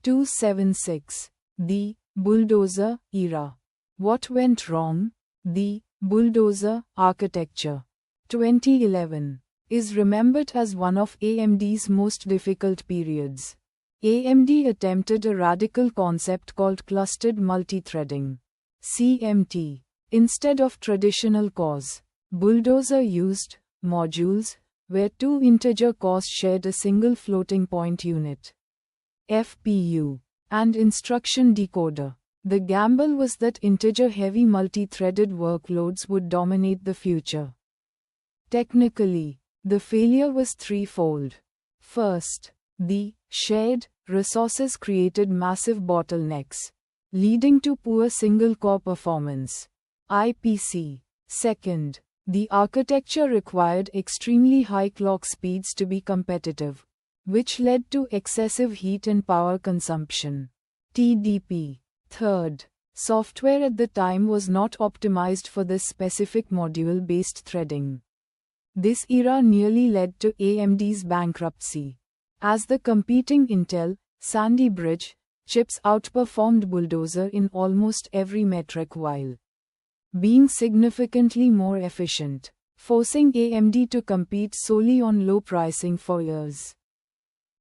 276. The Bulldozer era. What went wrong? The Bulldozer architecture, 2011, is remembered as one of AMD's most difficult periods. AMD attempted a radical concept called clustered multithreading, CMT, instead of traditional cores. Bulldozer used modules where two integer cores shared a single floating point unit, FPU, and instruction decoder. The gamble was that integer-heavy multi-threaded workloads would dominate the future. Technically, the failure was threefold. First, the shared resources created massive bottlenecks, leading to poor single-core performance, IPC. Second, the architecture required extremely high clock speeds to be competitive, which led to excessive heat and power consumption, TDP. Third, software at the time was not optimized for this specific module-based threading. This era nearly led to AMD's bankruptcy, as the competing Intel, Sandy Bridge, chips outperformed Bulldozer in almost every metric while being significantly more efficient, forcing AMD to compete solely on low pricing for years.